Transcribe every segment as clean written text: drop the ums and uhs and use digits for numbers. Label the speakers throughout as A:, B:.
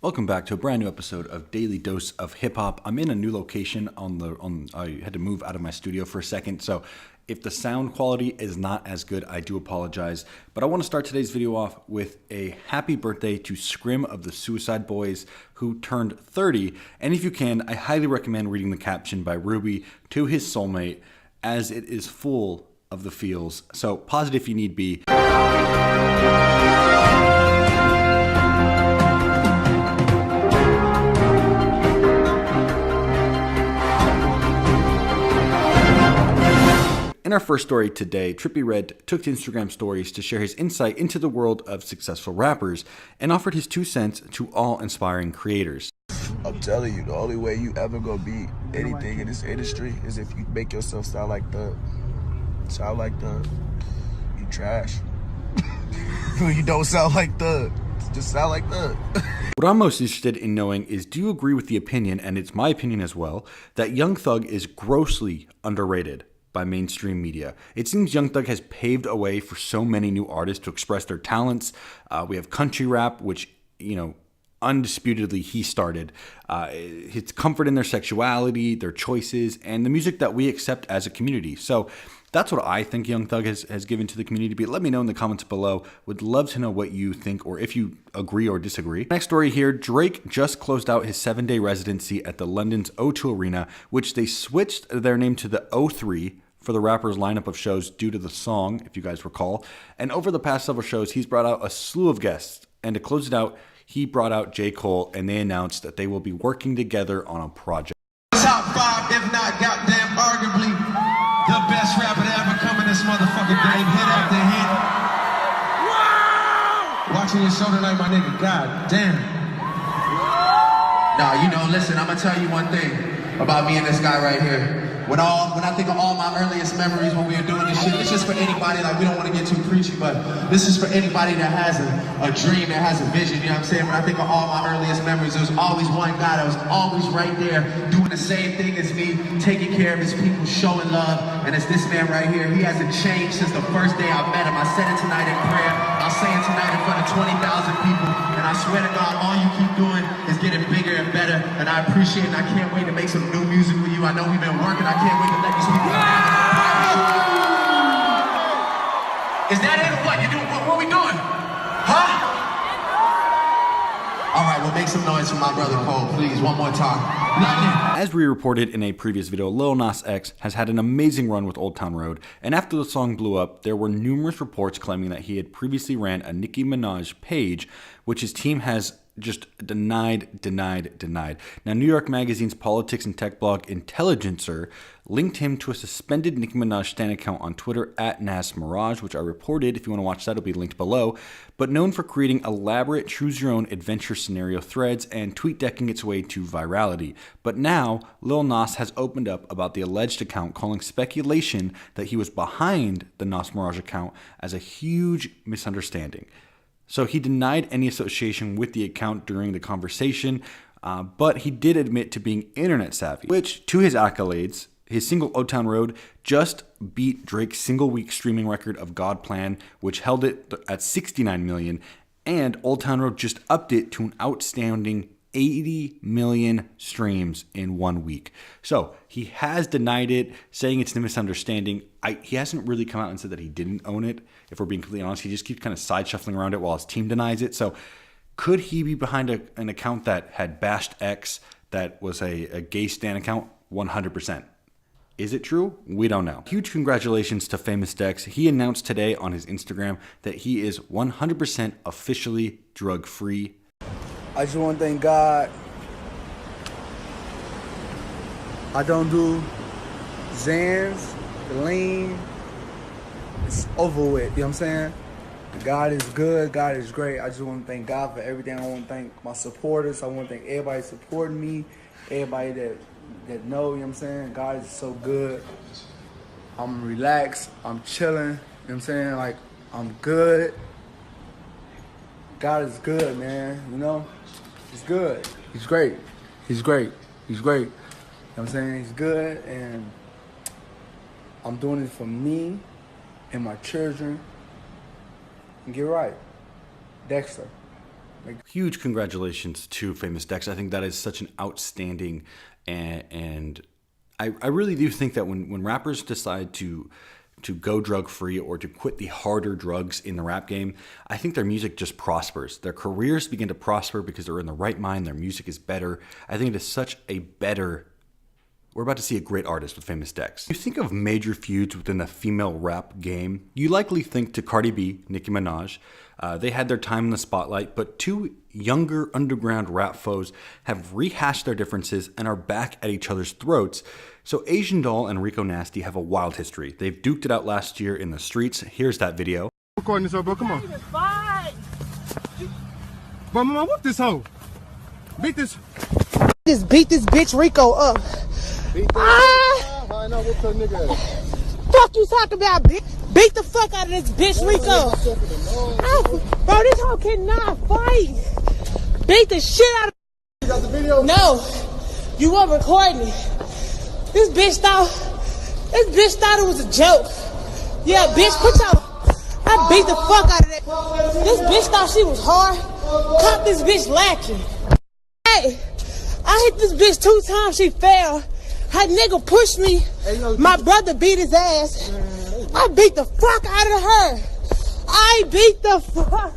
A: Welcome back to a brand new episode of Daily Dose of Hip Hop. I'm in a new location I had to move out of my studio for a second, so if the sound quality is not as good, I do apologize. But I want to start today's video off with a happy birthday to Scrim of the Suicide Boys, who turned 30. And if you can, I highly recommend reading the caption by Ruby to his soulmate, as it is full of the feels. So pause it if you need be. In our first story today, Trippie Redd took to Instagram stories to share his insight into the world of successful rappers and offered his 2 cents to all inspiring creators.
B: I'm telling you, the only way you ever gonna be anything in this industry is if you make yourself sound like you trash. You don't sound like just sound like
A: What I'm most interested in knowing is, do you agree with the opinion, and it's my opinion as well, that Young Thug is grossly underrated by mainstream media? It seems Young Thug has paved a way for so many new artists to express their talents. We have country rap, which, undisputedly he started. His comfort in their sexuality, their choices, and the music that we accept as a community. So that's what I think Young Thug has given to the community. But let me know in the comments below. Would love to know what you think, or if you agree or disagree. Next story here, Drake just closed out his 7-day residency at the London's O2 Arena, which they switched their name to the O3 for the rapper's lineup of shows due to the song, if you guys recall. And over the past several shows, he's brought out a slew of guests. And to close it out, he brought out J. Cole, and they announced that they will be working together on a project.
C: Top 5, if not goddamn arguably, the best rapper to ever come in this motherfucking game, hit after hit. Wow! Watching your show tonight, my nigga, god damn.
D: Nah, listen, I'm gonna tell you one thing about me and this guy right here. When I think of all my earliest memories when we were doing this shit, it's just for anybody, like, we don't want to get too preachy, but this is for anybody that has a dream, that has a vision, you know what I'm saying? When I think of all my earliest memories, there was always one guy that was always right there, doing the same thing as me, taking care of his people, showing love, and it's this man right here. He hasn't changed since the first day I met him. I said it tonight in prayer, I'll say it tonight in front of 20,000 people, and I swear to God, all you keep doing is getting bigger and better, and I appreciate it, and I can't wait to make some new music with you. I know we've been working, I can't wait to let these people have it. Is that it or what? What are we doing? Huh? All right, well, make some noise for my brother Cole, please, one more time.
A: As we reported in a previous video, Lil Nas X has had an amazing run with Old Town Road, and after the song blew up, there were numerous reports claiming that he had previously ran a Nicki Minaj page, which his team has just denied. Now, New York Magazine's politics and tech blog Intelligencer linked him to a suspended Nicki Minaj stan account on Twitter at @NasMirage, which I reported. If you want to watch that, it'll be linked below. But known for creating elaborate choose-your-own adventure scenario threads and tweet decking its way to virality. But now, Lil Nas has opened up about the alleged account, calling speculation that he was behind the Nas Mirage account as a huge misunderstanding. So he denied any association with the account during the conversation, but he did admit to being internet savvy, which, to his accolades, his single Old Town Road just beat Drake's single-week streaming record of God Plan, which held it at 69 million, and Old Town Road just upped it to an outstanding 80 million streams in 1 week. So he has denied it, saying it's a misunderstanding. He hasn't really come out and said that he didn't own it, if we're being completely honest. He just keeps kind of side shuffling around it while his team denies it. So could he be behind an account that had bashed X, that was a gay stan account? 100%. Is it true? We don't know. Huge congratulations to Famous Dex. He announced today on his Instagram that he is 100% officially drug-free.
E: I just want to thank God. I don't do Zans, the lean. It's over with, you know what I'm saying? God is good, God is great. I just want to thank God for everything. I want to thank my supporters. I want to thank everybody supporting me, everybody that know, you know what I'm saying? God is so good. I'm relaxed, I'm chilling, you know what I'm saying? Like, I'm good. God is good, man, you know? He's good. He's great. He's great. He's great. You know what I'm saying? He's good, and I'm doing it for me and my children. And get right. Dexter.
A: Huge congratulations to Famous Dex. I think that is such an outstanding, and I really do think that when rappers decide to go drug free or to quit the harder drugs in the rap game, I think their music just prospers. Their careers begin to prosper because they're in the right mind. Their music is better. I think it is such a better. We're about to see a great artist with Famous Dex. You think of major feuds within the female rap game, you likely think to Cardi B, Nicki Minaj. They had their time in the spotlight, but two younger underground rap foes have rehashed their differences and are back at each other's throats. So Asian Doll and Rico Nasty have a wild history. They've duked it out last year in the streets. Here's that video.
F: Recording this up, bro. Come on. Bro, mama, whoop this hoe. Beat this.
G: Just beat this bitch Rico up.
F: I know what's your nigga.
G: Fuck you talking about, bitch? Beat the fuck out of this bitch Rico. Bro, this hoe cannot fight. Beat the shit out of.
F: You got the video?
G: No, you weren't recording it. This bitch thought it was a joke. Yeah, bitch, I beat the fuck out of that. This bitch thought she was hard. Caught this bitch lacking. Hey, I hit this bitch 2 times, she fell. Her nigga pushed me. My brother beat his ass. I beat the fuck out of her. I beat the fuck.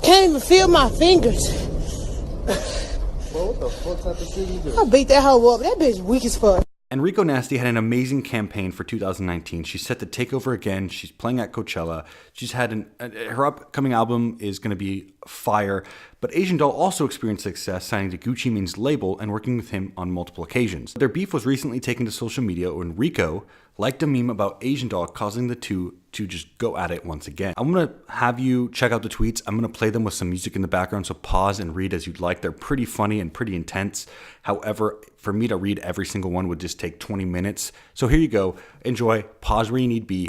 G: Can't even feel my fingers.
F: Bro, what the fuck type of shit you do?
G: I beat that hoe up. That bitch weak as fuck.
A: And Rico Nasty had an amazing campaign for 2019. She's set to take over again. She's playing at Coachella. She's had her upcoming album is going to be fire. But Asian Doll also experienced success signing to Gucci Mane's label and working with him on multiple occasions. Their beef was recently taken to social media when Rico liked a meme about Asian Doll, causing the two to just go at it once again. I'm going to have you check out the tweets. I'm going to play them with some music in the background, so pause and read as you'd like. They're pretty funny and pretty intense. However, for me to read every single one would just take 20 minutes. So here you go. Enjoy. Pause where you need be.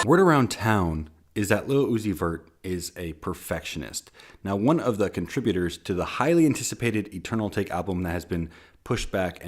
A: Word around town is that Lil Uzi Vert is a perfectionist. Now, one of the contributors to the highly anticipated Eternal Take album that has been pushed back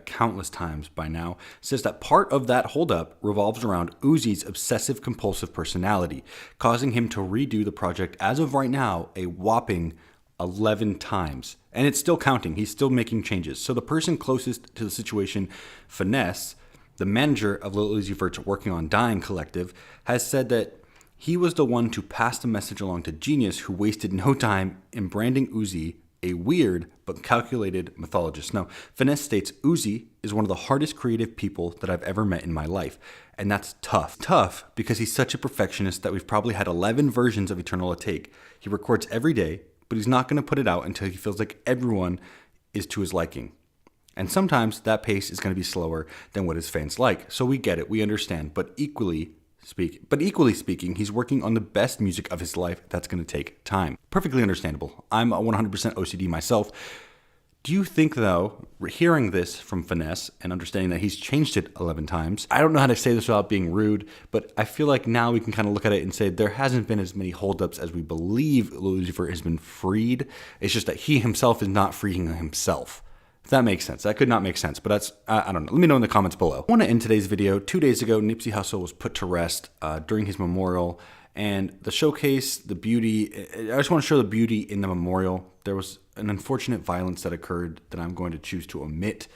A: countless times by now says that part of that holdup revolves around Uzi's obsessive compulsive personality, causing him to redo the project as of right now a whopping 11 times. And it's still counting. He's still making changes. So the person closest to the situation, Finesse, the manager of Lil Uzi Vert's Working on Dying collective, has said that he was the one to pass the message along to Genius, who wasted no time in branding Uzi a weird but calculated mythologist. Now, Finesse states, Uzi is one of the hardest creative people that I've ever met in my life. And that's tough. Tough because he's such a perfectionist that we've probably had 11 versions of Eternal Take. He records every day, but he's not going to put it out until he feels like everyone is to his liking. And sometimes that pace is going to be slower than what his fans like. So we get it, we understand, but equally speaking, he's working on the best music of his life. That's going to take time. Perfectly understandable. I'm a 100% OCD myself. Do you think, though, hearing this from Finesse and understanding that he's changed it 11 times, I don't know how to say this without being rude, but I feel like now we can kind of look at it and say there hasn't been as many holdups as we believe Lil Uzi Vert has been freed. It's just that he himself is not freeing himself. If that makes sense. That could not make sense, but that's, I don't know. Let me know in the comments below. I want to end today's video. 2 days ago, Nipsey Hussle was put to rest during his memorial, and the showcase, the beauty, I just want to show the beauty in the memorial. There was an unfortunate violence that occurred that I'm going to choose to omit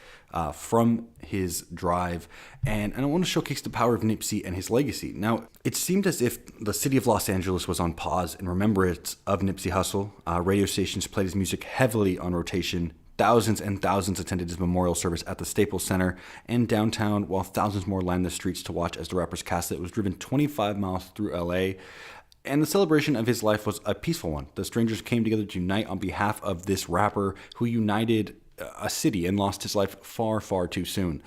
A: from his drive, and I want to showcase the power of Nipsey and his legacy. Now, it seemed as if the city of Los Angeles was on pause in remembrance of Nipsey Hussle. Radio stations played his music heavily on rotation. Thousands and thousands attended his memorial service at the Staples Center and downtown, while thousands more lined the streets to watch as the rapper's casket was driven 25 miles through LA. And the celebration of his life was a peaceful one. The strangers came together to unite on behalf of this rapper who united a city and lost his life far, far too soon.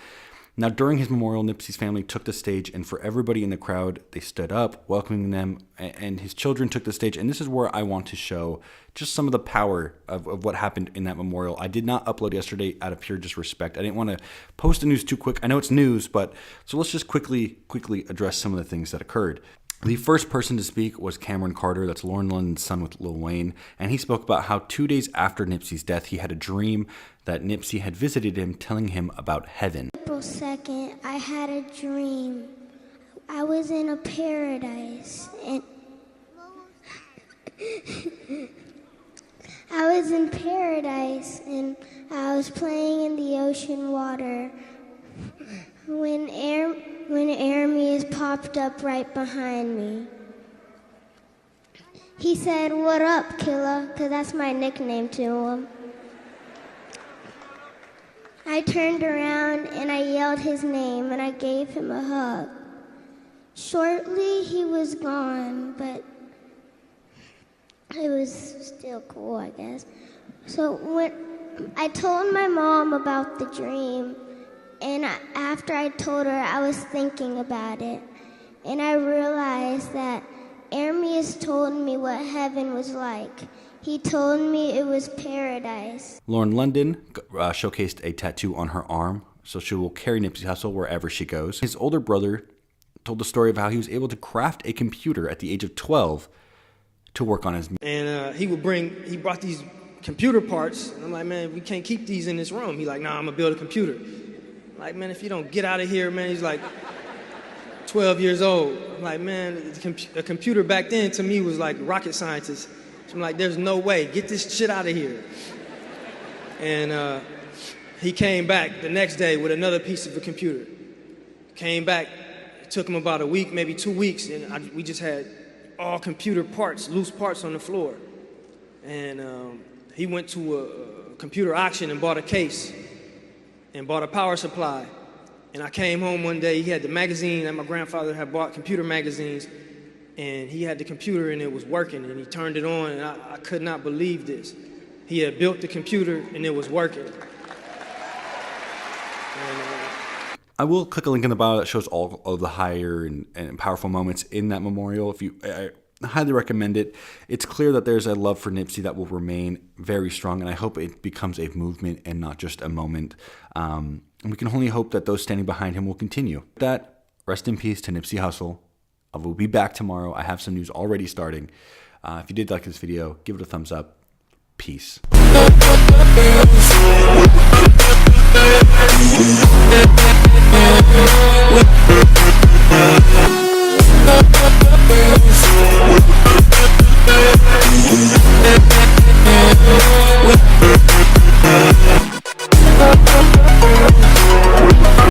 A: Now, during his memorial, Nipsey's family took the stage, and for everybody in the crowd, they stood up, welcoming them, and his children took the stage. And this is where I want to show just some of the power of what happened in that memorial. I did not upload yesterday out of pure disrespect. I didn't want to post the news too quick. I know it's news, but so let's just quickly address some of the things that occurred. The first person to speak was Cameron Carter, that's Lauren London's son with Lil Wayne, and he spoke about how 2 days after Nipsey's death, he had a dream that Nipsey had visited him, telling him about heaven.
H: April 2nd, I had a dream. I was in a paradise, and I was in paradise, and I was playing in the ocean water when Aramis popped up right behind me. He said, "What up, killer?" Because that's my nickname to him. I turned around and I yelled his name and I gave him a hug. Shortly, he was gone, but it was still cool, I guess. So when I told my mom about the dream, and after I told her, I was thinking about it, and I realized that Aramis told me what heaven was like. He told me it was paradise.
A: Lauren London showcased a tattoo on her arm, so she will carry Nipsey Hussle wherever she goes. His older brother told the story of how he was able to craft a computer at the age of 12 to work on his music.
I: And he brought these computer parts, and I'm like, man, we can't keep these in this room. He's like, nah, I'm gonna build a computer. I'm like, man, if you don't get out of here, man. He's like 12 years old. I'm like, man, a computer back then to me was like rocket scientist. So I'm like, there's no way, get this shit out of here. And he came back the next day with another piece of a computer. Came back, it took him about a week, maybe 2 weeks, and we just had all computer parts, loose parts on the floor. And he went to a computer auction and bought a case and bought a power supply. And I came home one day, he had the magazine that my grandfather had bought, computer magazines, and he had the computer and it was working, and he turned it on, and I could not believe this. He had built the computer and it was working.
A: I will click a link in the bio that shows all of the higher and powerful moments in that memorial. I highly recommend it. It's clear that there's a love for Nipsey that will remain very strong, and I hope it becomes a movement and not just a moment. And we can only hope that those standing behind him will continue. With that, rest in peace to Nipsey Hussle. I will be back tomorrow. I have some news already starting. If you did like this video, give it a thumbs up. Peace.